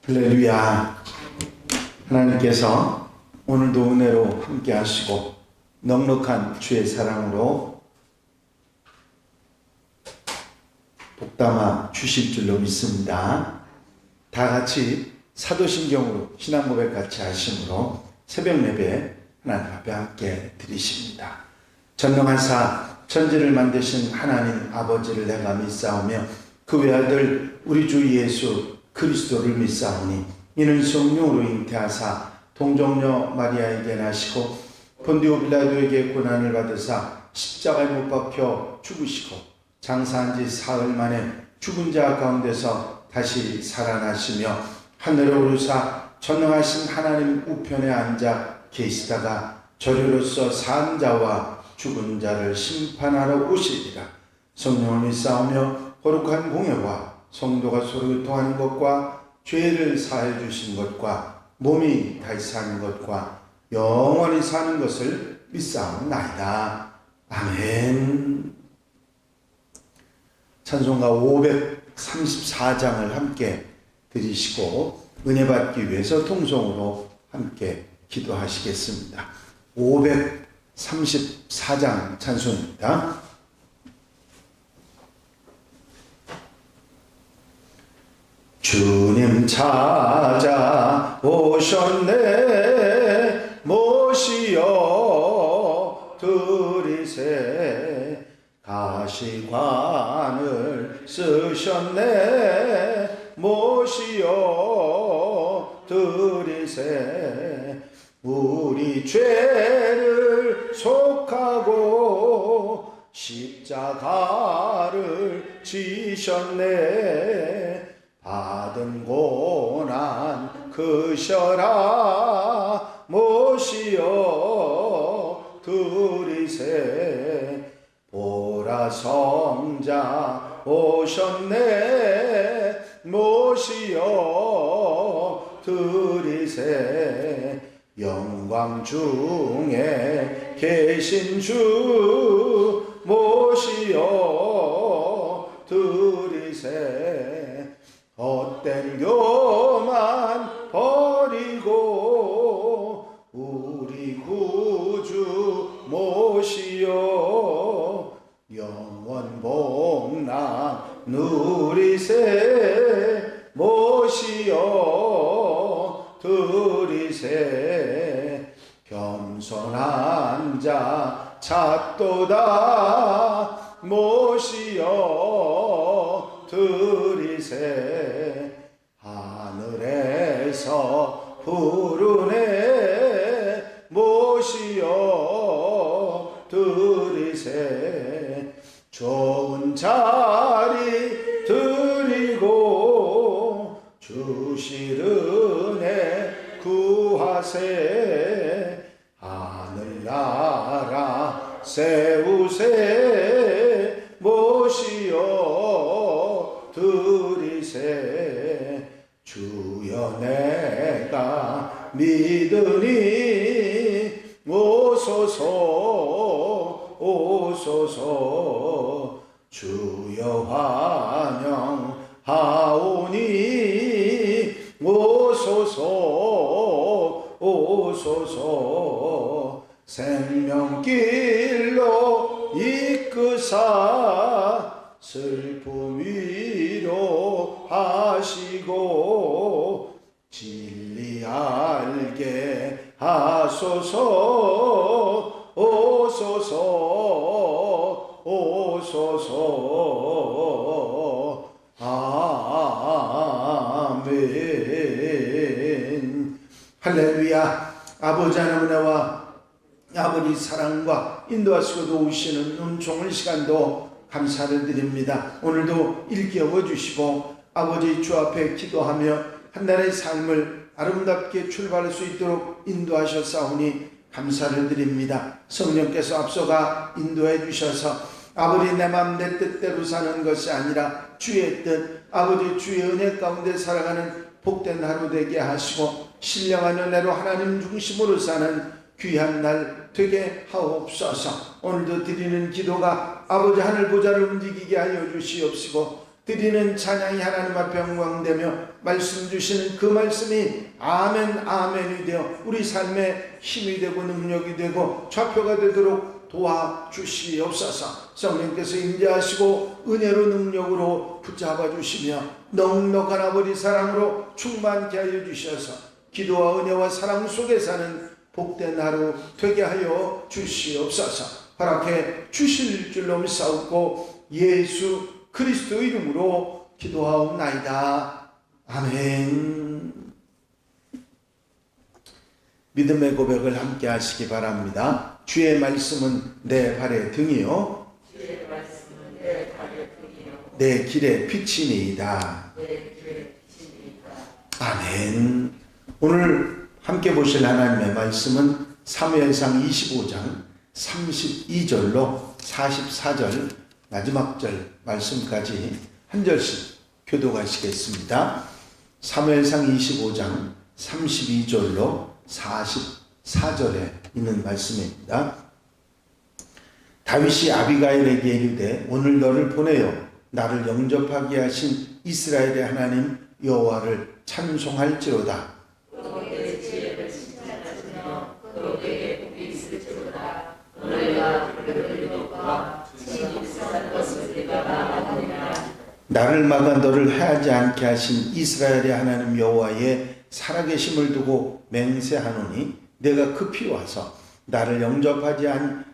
할렐루야. 하나님께서 오늘도 은혜로 함께 하시고 넉넉한 주의 사랑으로 복담아 주실 줄로 믿습니다. 다 같이 사도신경으로 신앙 고백 같이 하심으로 새벽 예배 하나님 앞에 함께 드리십니다. 전능하사 천지를 만드신 하나님 아버지를 내가 믿사오며 그 외아들 우리 주 예수 그리스도를 믿사오니 이는 성령으로 잉태하사 동정녀 마리아에게 나시고 본디오 빌라도에게 고난을 받으사 십자가에 못 박혀 죽으시고 장사한 지 사흘 만에 죽은 자 가운데서 다시 살아나시며 하늘에 오르사 전능하신 하나님 우편에 앉아 계시다가 저리로서 산 자와 죽은 자를 심판하러 오시리라. 성령을 믿사오며 거룩한 공예와 성도가 서로 교통하는 것과 죄를 사해 주신 것과 몸이 다시 사는 것과 영원히 사는 것을 믿사옵나이다. 아멘. 찬송가 534장을 함께 드리시고 은혜 받기 위해서 통성으로 함께 기도하시겠습니다. 534장 찬송입니다. 주님 찾아오셨네 모시어 들이세 가시관을 쓰셨네 모시어 들이세 우리 죄를 속하고 십자가를 지셨네 받은 고난 크셔라 모시어 들이세 보라 성자 오셨네 모시어 들이세 영광 중에 계신 주 모시어 들이세 헛된 교만 버리고 우리 구주 모시어 영원 복락 누리세 모시어 들이세 겸손한 자 찾도다 모시어 들이세 하늘에서 부르네 모시어 들이세 좋은 자리 드리고 주실 은혜 구하세 하늘나라 세우세 모시어 들이세 주여 내가 믿으니 오소서 오소서 주여 환영하오니 오소서 오소서 생명길로 이끄사 슬픔 위로하시고 진리 알게 하소서 오소서 오소서 아멘. 할렐루야. 아버지 하나님 은혜와 아버지 사랑과 인도하시고 도우시는 은총의 시간도 감사를 드립니다. 오늘도 일깨워 주시고 아버지 주 앞에 기도하며 한 달의 삶을 아름답게 출발할 수 있도록 인도하셨사오니 감사를 드립니다. 성령께서 앞서가 인도해 주셔서 아버지 내 맘 내 뜻대로 사는 것이 아니라 주의 뜻 아버지 주의 은혜 가운데 살아가는 복된 하루 되게 하시고 신령한 은혜로 하나님 중심으로 사는 귀한 날 되게 하옵소서. 오늘도 드리는 기도가 아버지 하늘 보좌를 움직이게 하여 주시옵시고 드리는 찬양이 하나님 앞에 영광되며 말씀 주시는 그 말씀이 아멘 아멘이 되어 우리 삶의 힘이 되고 능력이 되고 좌표가 되도록 도와주시옵소서. 성령께서 임재하시고 은혜로 능력으로 붙잡아 주시며 넉넉한 아버지 사랑으로 충만케 하여 주셔서 기도와 은혜와 사랑 속에 사는 복된 하루 되게 하여 주시옵소서. 허락해 주실 줄로 믿사옵고 예수 그리스도 이름으로 기도하옵나이다. 아멘. 믿음의 고백을 함께 하시기 바랍니다. 주의 말씀은 내 발의 등이요 주의 말씀은 내 발의 등이요 내 길의 빛이니이다. 내 길의 빛이니이다. 아멘. 오늘 함께 보실 하나님의 말씀은 사무엘상 25장 32절로 44절 마지막 절 말씀까지 한 절씩 교독하시겠습니다. 사무엘상 25장 32절로 44절에 있는 말씀입니다. 다윗이 아비가일에게 이르되 오늘 너를 보내어 나를 영접하게 하신 이스라엘의 하나님 여호와를 찬송할지로다. 너의 지혜를 칭찬하시며 너에게 복이 있을지로다. 너희가 그를 높아 진익성한 것을 내가 말하느니라. 나를 막아 너를 해하지 않게 하신 이스라엘의 하나님 여호와의 살아계심을 두고 맹세하노니 내가 급히 와서 나를 영접하지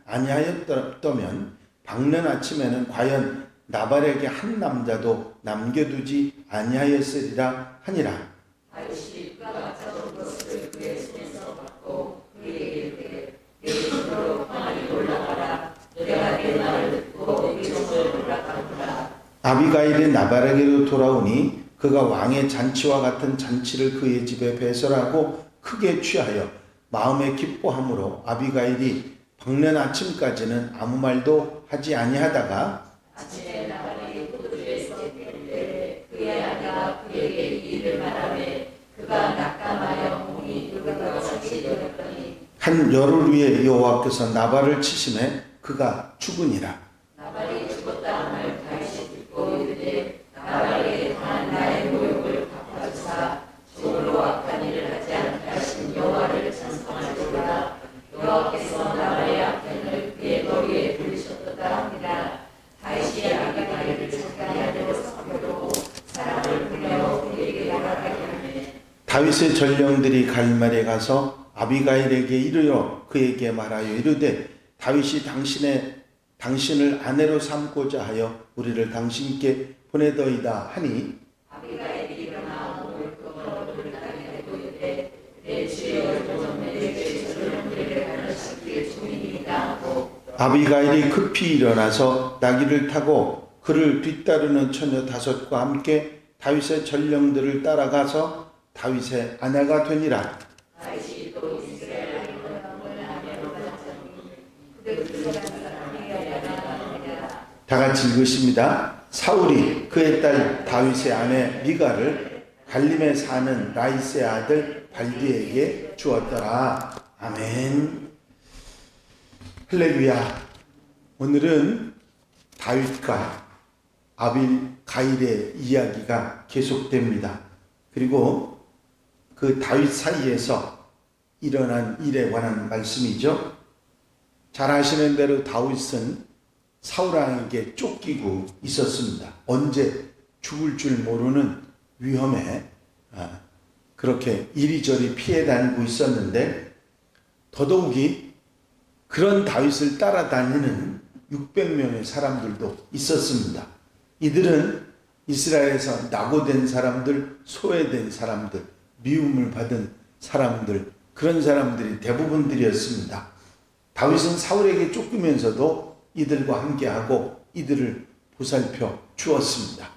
아니하였더면 밝는 아침에는 과연 나발에게 한 남자도 남겨두지 아니하였으리라 하니라. 다윗이 그가 가져온 것을 그의 손에서 받고 그에게 이르되 내 손으로 광야에 올라가라. 내가 내 말을 듣고 네 종을 허락하노라. 아비가일이 나발에게로 돌아오니 그가 왕의 잔치와 같은 잔치를 그의 집에 배설하고 크게 취하여 마음에 기뻐함으로 아비가일이 밝는 아침까지는 아무 말도 하지 아니하다가 아침에 나발이 호두에서 때 그의 아내가 그에게 이 일을 말하되 그가 낙감하여 몸이 누구가 같이 되었더니 한 열흘 후에 여호와께서 나발을 치심에 그가 죽으니라. 나발이 죽었다 함을 다윗이 듣고 이르되 나발에게 당한 나의 모욕을 갚아주사 종으로 악한 일을 하지 않게 하신 여호와를 찬송하리로다. 여호와께서 나발의 악행을 그의 머리에 돌리셨도다 합니다. 다윗이 아비가일을 자기 아내로 섬기고 사람을 보내어 그에게 나가게 하매 다윗의 전령들이 갈멜에 가서 아비가일에게 이르러 그에게 말하여 이르되 다윗이 당신을 아내로 삼고자 하여 우리를 당신께 보내더이다 하니 아비가일이 일어나 몸을 끄어 눈을 땅에 대고 이르되 내 주여 좀 내게 전령들에게 가르치기를 주민이다 하고 아비가일이 급히 일어나서 나귀를 타고 그를 뒤따르는 처녀 5과 함께 다윗의 전령들을 따라가서 다윗의 아내가 되니라. 다윗이 또 이스라엘 왕을 아내로 가졌더니 그들 사람이 아비가일이라. 다 같이 읽으십니다. 사울이 그의 딸 다윗의 아내 미가를 갈림에 사는 라이스의 아들 발디에게 주었더라. 아멘. 할렐루야. 오늘은 다윗과 아비가일의 이야기가 계속됩니다. 그리고 그 다윗 사이에서 일어난 일에 관한 말씀이죠. 잘 아시는 대로 다윗은 사울왕에게 쫓기고 있었습니다. 언제 죽을 줄 모르는 위험에 그렇게 이리저리 피해 다니고 있었는데 더더욱이 그런 다윗을 따라다니는 600명의 사람들도 있었습니다. 이들은 이스라엘에서 낙오된 사람들, 소외된 사람들, 미움을 받은 사람들, 그런 사람들이 대부분들이었습니다. 다윗은 사울에게 쫓기면서도 이들과 함께하고 이들을 보살펴 주었습니다.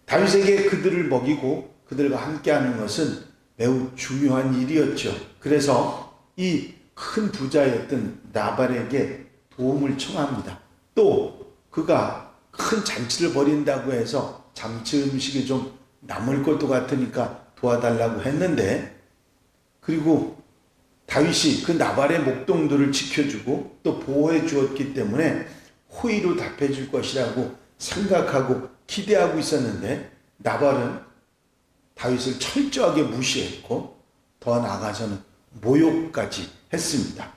다윗에게 그들을 먹이고 그들과 함께하는 것은 매우 중요한 일이었죠. 그래서 이 큰 부자였던 나발에게 도움을 청합니다. 또 그가 큰 잔치를 벌인다고 해서 잔치 음식이 좀 남을 것도 같으니까 도와달라고 했는데, 그리고 다윗이 그 나발의 목동들을 지켜주고 또 보호해 주었기 때문에 호의로 답해 줄 것이라고 생각하고 기대하고 있었는데 나발은 다윗을 철저하게 무시했고 더 나아가서는 모욕까지 했습니다.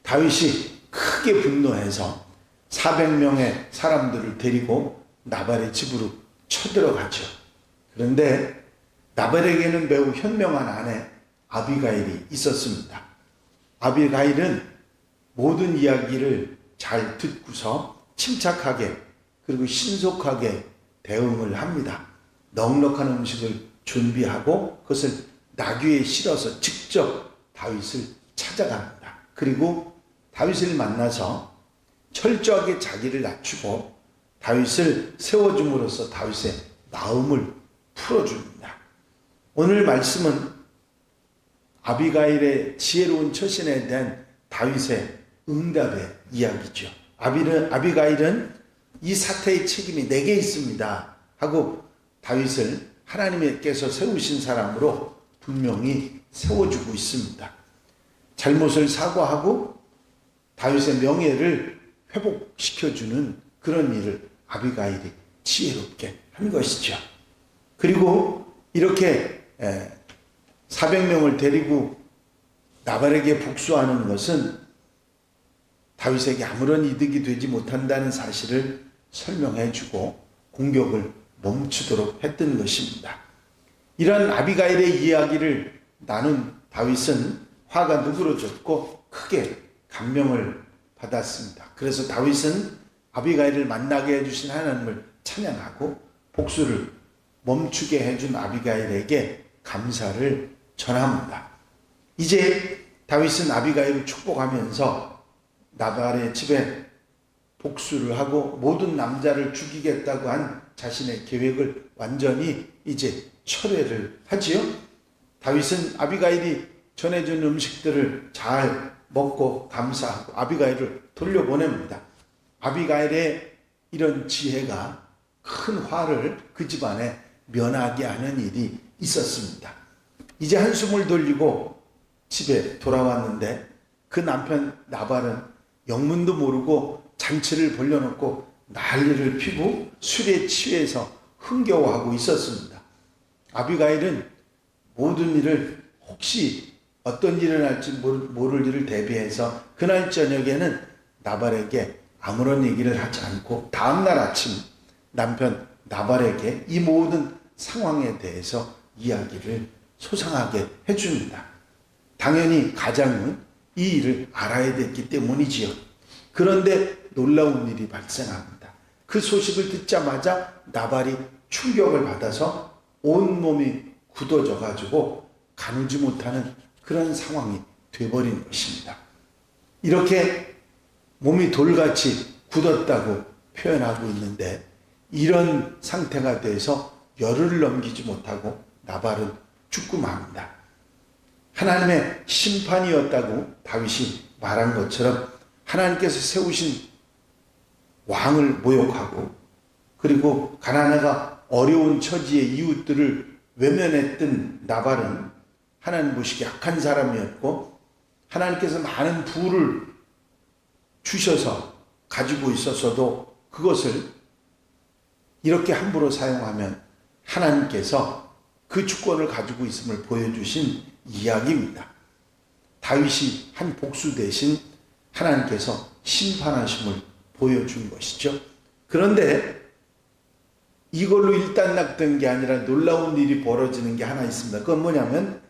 다윗이 크게 분노해서 400명의 사람들을 데리고 나발의 집으로 쳐들어가죠. 그런데 나발에게는 매우 현명한 아내 아비가일이 있었습니다. 아비가일은 모든 이야기를 잘 듣고서 침착하게 그리고 신속하게 대응을 합니다. 넉넉한 음식을 준비하고 그것을 나귀에 실어서 직접 다윗을 찾아갑니다. 그리고 다윗을 만나서 철저하게 자기를 낮추고 다윗을 세워줌으로써 다윗의 마음을 풀어줍니다. 오늘 말씀은 아비가일의 지혜로운 처신에 대한 다윗의 응답의 이야기죠. 아비가일은 이 사태의 책임이 내게 있습니다 하고 다윗을 하나님께서 세우신 사람으로 분명히 세워주고 있습니다. 잘못을 사과하고 다윗의 명예를 회복시켜주는 그런 일을 아비가일이 지혜롭게 한 것이죠. 그리고 이렇게 400명을 데리고 나발에게 복수하는 것은 다윗에게 아무런 이득이 되지 못한다는 사실을 설명해 주고 공격을 멈추도록 했던 것입니다. 이런 아비가일의 이야기를 나눈 다윗은 화가 누그러졌고 크게 감명을 받았습니다. 그래서 다윗은 아비가일을 만나게 해주신 하나님을 찬양하고 복수를 멈추게 해준 아비가일에게 감사를 전합니다. 이제 다윗은 아비가일을 축복하면서 나발의 집에 복수를 하고 모든 남자를 죽이겠다고 한 자신의 계획을 완전히 이제 철회를 하지요. 다윗은 아비가일이 전해준 음식들을 잘 먹고 감사하고 아비가일을 돌려보냅니다. 아비가일의 이런 지혜가 큰 화를 그 집안에 면하게 하는 일이 있었습니다. 이제 한숨을 돌리고 집에 돌아왔는데 그 남편 나발은 영문도 모르고 잔치를 벌려놓고 난리를 피고 술에 취해서 흥겨워하고 있었습니다. 아비가일은 모든 일을 혹시 어떤 일을 할지 모를 일을 대비해서 그날 저녁에는 나발에게 아무런 얘기를 하지 않고 다음날 아침 남편 나발에게 이 모든 상황에 대해서 이야기를 소상하게 해줍니다. 당연히 가장은 이 일을 알아야 됐기 때문이지요. 그런데 놀라운 일이 발생합니다. 그 소식을 듣자마자 나발이 충격을 받아서 온몸이 굳어져 가지고 가누지 못하는 그런 상황이 되어버린 것입니다. 이렇게 몸이 돌같이 굳었다고 표현하고 있는데 이런 상태가 돼서 열흘을 넘기지 못하고 나발은 죽고 맙니다. 하나님의 심판이었다고 다윗이 말한 것처럼 하나님께서 세우신 왕을 모욕하고 그리고 가난하가 어려운 처지의 이웃들을 외면했던 나발은 하나님 보시기에 악한 사람이었고 하나님께서 많은 부를 주셔서 가지고 있었어도 그것을 이렇게 함부로 사용하면 하나님께서 그 주권을 가지고 있음을 보여주신 이야기입니다. 다윗이 한 복수 대신 하나님께서 심판하심을 보여준 것이죠. 그런데 이걸로 일단락된 게 아니라 놀라운 일이 벌어지는 게 하나 있습니다. 그건 뭐냐면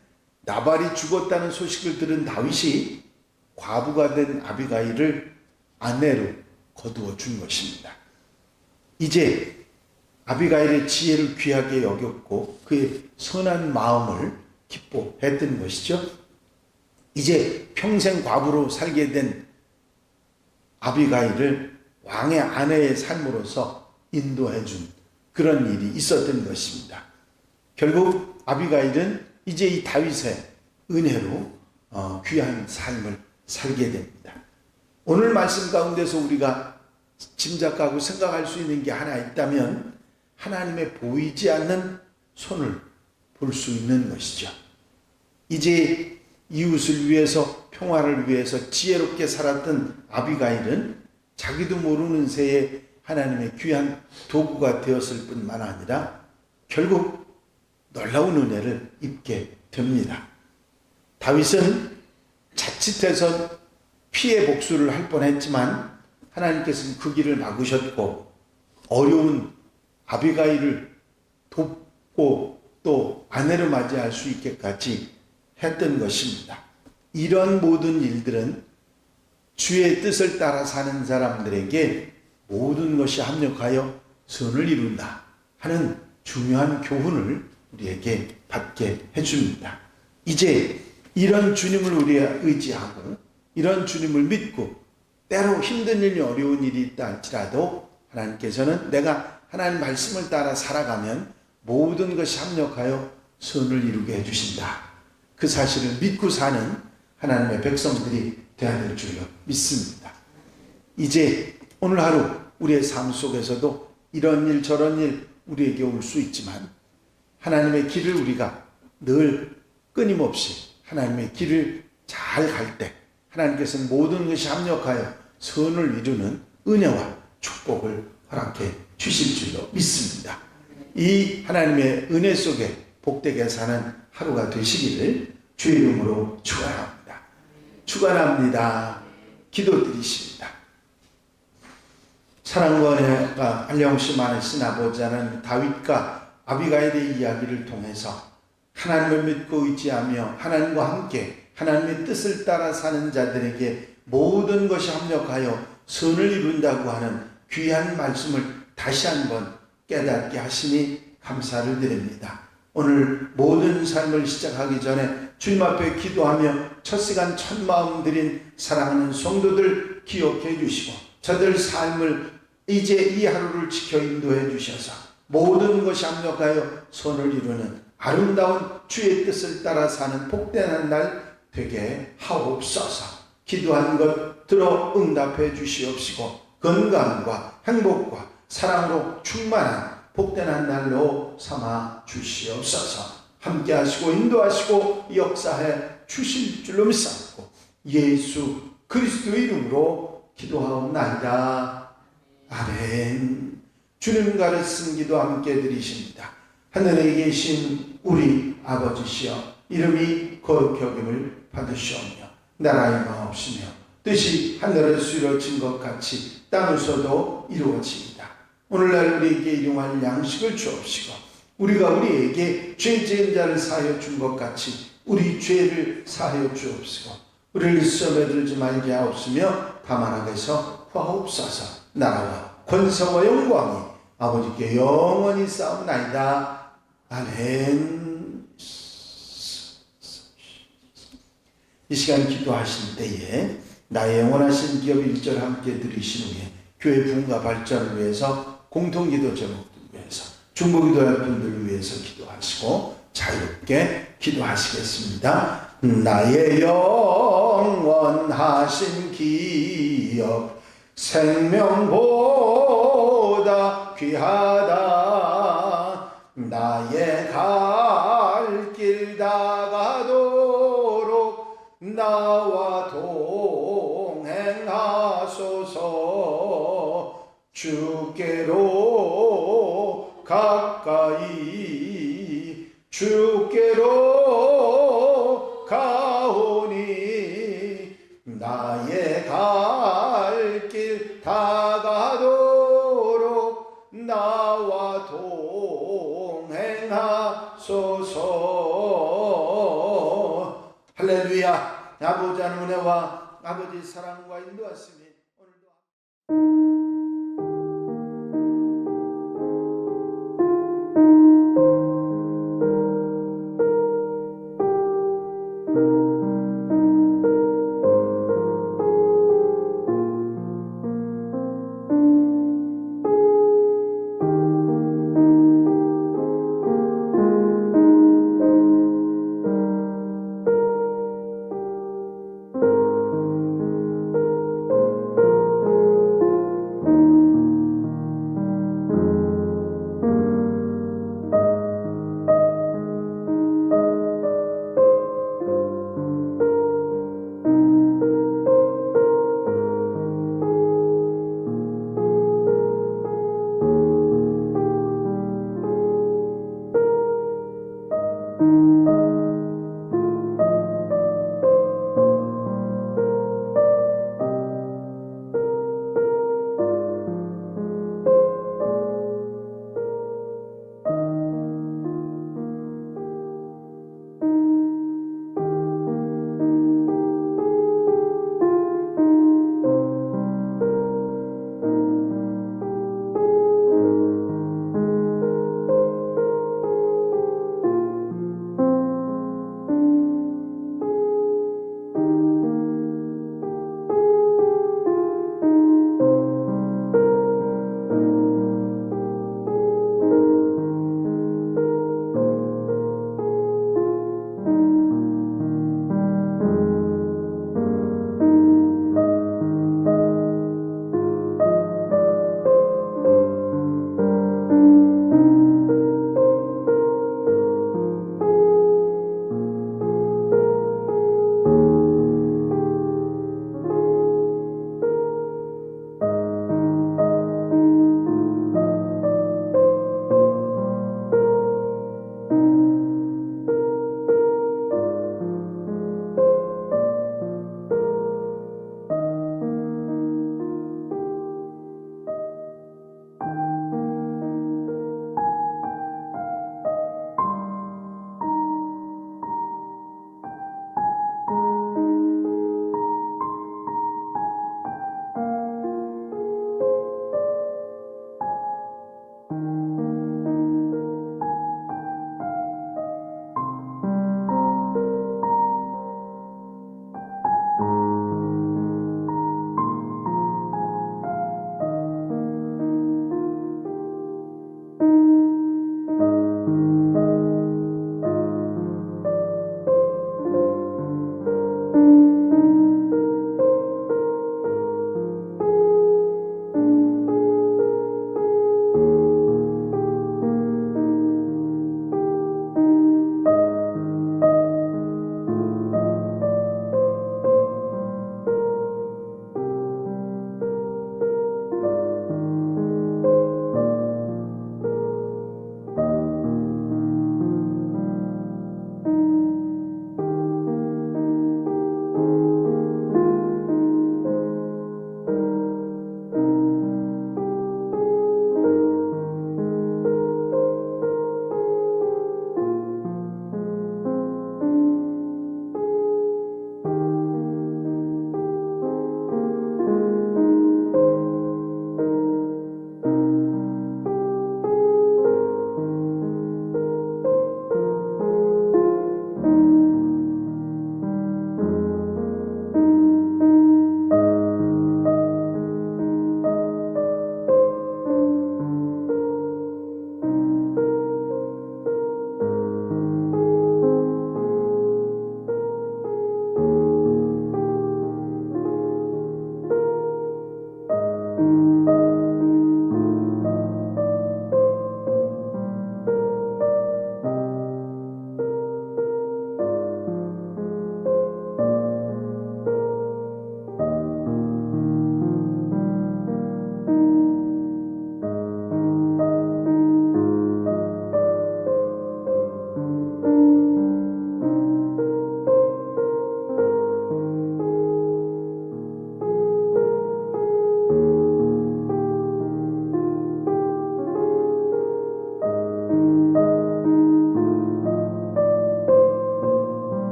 나발이 죽었다는 소식을 들은 다윗이 과부가 된 아비가일을 아내로 거두어 준 것입니다. 이제 아비가일의 지혜를 귀하게 여겼고 그의 선한 마음을 기뻐했던 것이죠. 이제 평생 과부로 살게 된 아비가일을 왕의 아내의 삶으로서 인도해 준 그런 일이 있었던 것입니다. 결국 아비가일은 이제 이 다윗의 은혜로 귀한 삶을 살게 됩니다. 오늘 말씀 가운데서 우리가 짐작하고 생각할 수 있는 게 하나 있다면 하나님의 보이지 않는 손을 볼 수 있는 것이죠. 이제 이웃을 위해서 평화를 위해서 지혜롭게 살았던 아비가일은 자기도 모르는 새에 하나님의 귀한 도구가 되었을 뿐만 아니라 결국 놀라운 은혜를 입게 됩니다. 다윗은 자칫해서 피해 복수를 할 뻔했지만 하나님께서는 그 길을 막으셨고 어려운 아비가일을 돕고 또 아내를 맞이할 수 있게까지 했던 것입니다. 이런 모든 일들은 주의 뜻을 따라 사는 사람들에게 모든 것이 합력하여 선을 이룬다 하는 중요한 교훈을 우리에게 받게 해줍니다. 이제 이런 주님을 우리가 의지하고 이런 주님을 믿고 때로 힘든 일이 어려운 일이 있다 할지라도 하나님께서는 내가 하나님 말씀을 따라 살아가면 모든 것이 합력하여 선을 이루게 해주신다. 그 사실을 믿고 사는 하나님의 백성들이 되어야 될 줄로 믿습니다. 이제 오늘 하루 우리의 삶 속에서도 이런 일 저런 일 우리에게 올 수 있지만 하나님의 길을 우리가 늘 끊임없이 하나님의 길을 잘 갈 때 하나님께서는 모든 것이 합력하여 선을 이루는 은혜와 축복을 허락해 주실 줄로 믿습니다. 이 하나님의 은혜 속에 복되게 사는 하루가 되시기를 주의 이름으로 축원합니다. 축원합니다. 기도드리십니다. 사랑과 은혜가 한량없이 많으신 아버지 하나님, 다윗과 아비가일의 이야기를 통해서 하나님을 믿고 의지하며 하나님과 함께 하나님의 뜻을 따라 사는 자들에게 모든 것이 합력하여 선을 이룬다고 하는 귀한 말씀을 다시 한번 깨닫게 하시니 감사를 드립니다. 오늘 모든 삶을 시작하기 전에 주님 앞에 기도하며 첫 시간 첫 마음 드린 사랑하는 성도들 기억해 주시고 저들 삶을 이제 이 하루를 지켜 인도해 주셔서 모든 것이 합력하여 선을 이루는 아름다운 주의 뜻을 따라 사는 복된 날 되게 하옵소서. 기도한 것 들어 응답해 주시옵시고 건강과 행복과 사랑으로 충만한 복된 날로 삼아 주시옵소서. 함께 하시고 인도하시고 역사해 주실 줄로 믿사옵고 예수 그리스도의 이름으로 기도하옵나이다. 아멘. 주님 가르친 기도 함께 드리십니다. 하늘에 계신 우리 아버지시여, 이름이 거룩히 여김을 받으시오며 나라의 마옵시며 뜻이 하늘에서 이루어진 것 같이 땅에서도 이루어집니다. 오늘날 우리에게 일용할 양식을 주옵시고 우리가 우리에게 죄 지은 자를 사하여 준 것 같이 우리 죄를 사하여 주옵시고 우리를 시험에 들지 말게 하옵시며 다만 악에서 구하옵소서. 나라와 권세와 영광이 아버지께 영원히 싸움나이다. 아멘. 이 시간 기도하실 때에 나의 영원하신 기업 1절 함께 들으신 후에 교회 부흥과 발전을 위해서 공통기도 제목들 위해서 중보기도할 분들을 위해서 기도하시고 자유롭게 기도하시겠습니다. 나의 영원하신 기업 생명보다 귀하다. 나의 갈 길 다가도록 나와 동행하소서. 주께로 가까이 주께로 가오니 나의 갈 길 다가도록 나와 동행하소서. 할렐루야. 아버지 하나님의 은혜와 아버지 사랑과 인도하심이